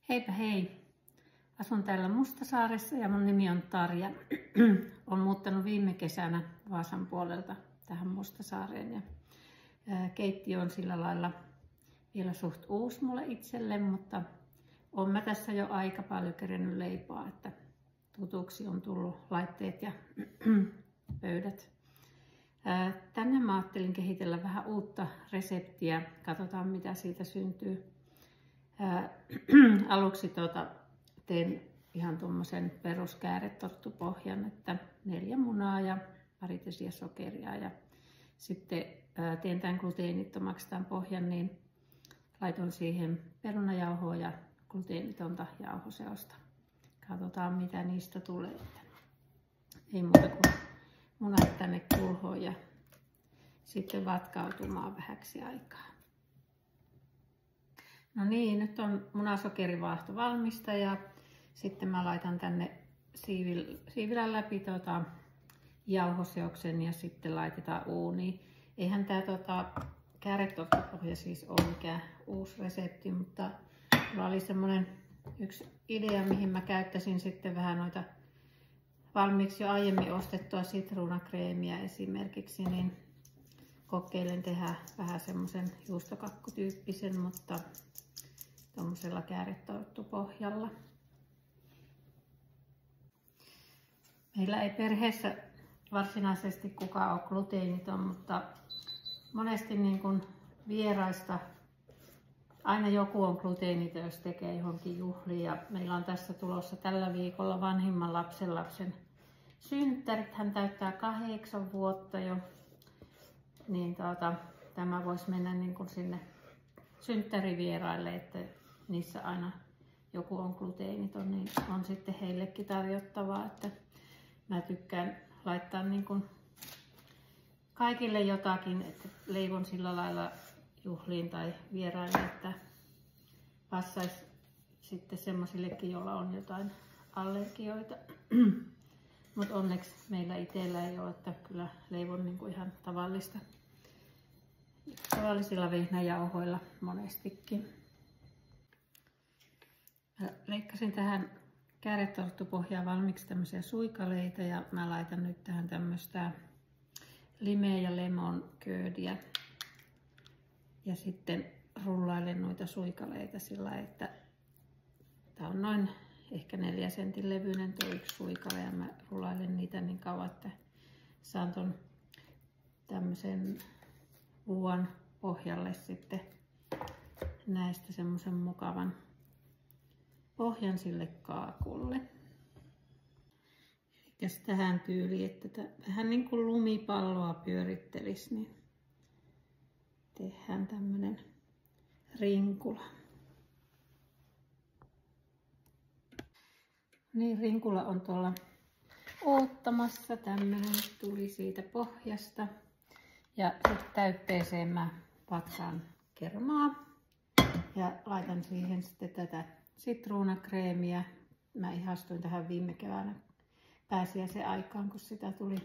Heipä hei! Asun täällä Mustasaaressa ja mun nimi on Tarja. Olen muuttanut viime kesänä Vaasan puolelta tähän Mustasaareen ja keittiö on sillä lailla vielä suht uusi mulle itselle, mutta olen mä tässä jo aika paljon kerennyt leipoa, että tutuksi on tullut laitteet ja pöydät. Tänne mä ajattelin kehitellä vähän uutta reseptiä, katsotaan mitä siitä syntyy. Aluksi teen ihan tuommoisen peruskääretorttupohjan, että 4 munaa ja pari desiä sokeria ja sitten teen tämän gluteenittomaksi tämän pohjan, niin laitan siihen perunajauhoa ja gluteenitonta jauhoseosta. Katsotaan mitä niistä tulee. Ei muuta kuin munat tänne kulhoon ja sitten vatkautumaan vähäksi aikaa. No niin, nyt on munasokerivaahto valmista ja sitten mä laitan tänne siivilän läpi jauhoseoksen ja sitten laitetaan uuniin. Eihän tää kääretorttupohja siis ole mikään uusi resepti, mutta mulla oli semmonen yksi idea, mihin mä käyttäisin sitten vähän noita valmiiksi jo aiemmin ostettua sitruunakreemiä esimerkiksi, niin kokeilen tehdä vähän semmoisen juustokakkutyyppisen, mutta tuommoisella kääretorttupohjalla. Meillä ei perheessä varsinaisesti kukaan ole gluteeniton, mutta monesti niin kuin vieraista aina joku on gluteeniton, jos tekee johonkin juhliin. Ja meillä on tässä tulossa tällä viikolla vanhimman lapsen synttärit. Hän täyttää 8 vuotta jo. Niin tämä voisi mennä niin kuin sinne synttärivieraille, että niissä aina joku on gluteeniton, niin on sitten heillekin tarjottavaa. Että mä tykkään laittaa niin kuin kaikille jotakin, että leivon sillä lailla juhliin tai vieraille, että passaisi sitten semmoisillekin, joilla on jotain allergioita. Mutta onneksi meillä itsellä ei ole, että kyllä leivon niin kuin ihan tavallisilla vehnäjauhoilla monestikin. Mä leikkasin tähän kääretorttupohjaan valmiiksi tämmöisiä suikaleita ja mä laitan nyt tähän tämmöistä limeä ja lemon curdia. Ja sitten rullailen noita suikaleita sillä, että tää on noin ehkä 4 sentin levyinen tuo yksi suikale ja mä rullailen niitä niin kauan, että saan ton tämmöisen vuon pohjalle sitten näistä semmoisen mukavan pohjan sille kaakulle. Ja tähän tyyliin, että vähän niin kuin lumipalloa pyörittelisi, niin tehdään tämmönen rinkula. Niin, rinkula on tuolla oottamassa. Tämmönen tuli siitä pohjasta. Ja sitten täytteeseen mä patsaan kermaa. Ja laitan siihen sitten tätä sitruunakreemiä. Mä ihastuin tähän viime keväänä pääsiäisen aikaan, kun sitä tuli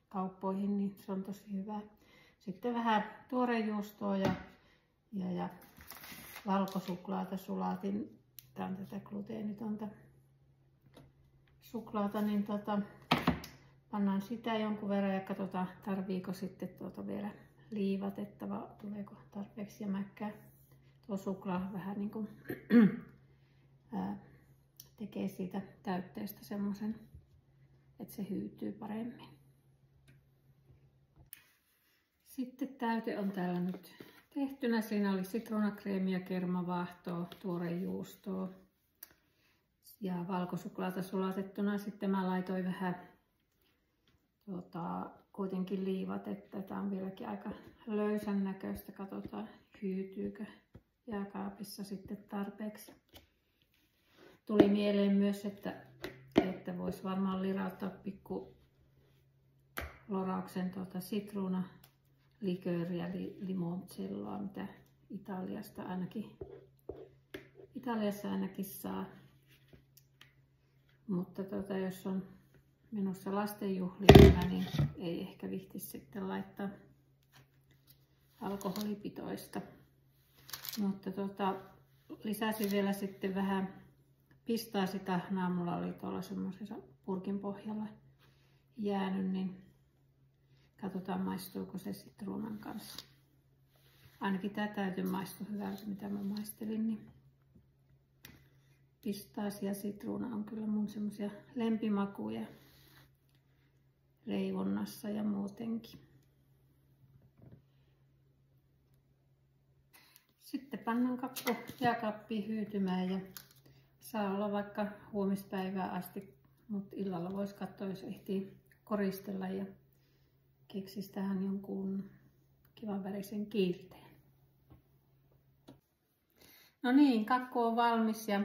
kauppoihin, niin se on tosi hyvä. Sitten vähän tuorejuustoa ja valkosuklaata sulatin. Tää on tätä gluteenitonta suklaata, niin pannaan sitä jonkun verran ja katsotaan tarviiko sitten vielä liivatettava, tuleeko tarpeeksi jämäkkää. Tuo suklaa vähän niin kuin tekee siitä täytteestä semmoisen, että se hyytyy paremmin. Sitten täyte on täällä nyt tehtynä. Siinä oli sitruunakreemiä, kermavaahtoa, tuorejuustoa ja valkosuklaata sulatettuna. Sitten mä laitoin vähän kuitenkin liivatetta. Tää on vieläkin aika löysän näköistä. Katsotaan hyytyykö jääkaapissa sitten tarpeeksi. Tuli mieleen myös, että voisi varmaan lirauttaa pikku lorauksen sitruunalikööriä, limoncelloa, mitä Italiassa ainakin saa. Mutta jos on menossa lastenjuhliin, niin ei ehkä vihtisi sitten laittaa alkoholipitoista. Mutta lisäsin vielä sitten vähän pistää sitä. Naamulla oli tuolla semmoisessa purkin pohjalla jäänyt, niin katsotaan maistuuko se sitruunan kanssa. Ainakin tää täytyy maistua hyvältä, mitä mä maistelin. Niin pistaasi ja sitruuna on kyllä mun semmosia lempimakuja leivonnassa ja muutenkin. Sitten pannaan kakku jääkaappiin hyytymään ja saa olla vaikka huomispäivään asti, mutta illalla voisi katsoa, jos ehtii koristella ja keksisi tähän jonkun kivan värisen kiilteen. No niin, kakku on valmis ja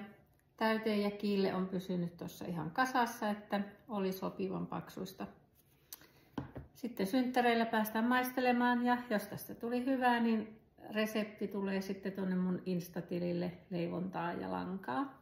täyteen ja kiille on pysynyt tuossa ihan kasassa, että oli sopivan paksuista. Sitten synttäreillä päästään maistelemaan ja jos tästä tuli hyvää, niin resepti tulee sitten tuonne mun Insta-tilille leivontaa ja lankaa.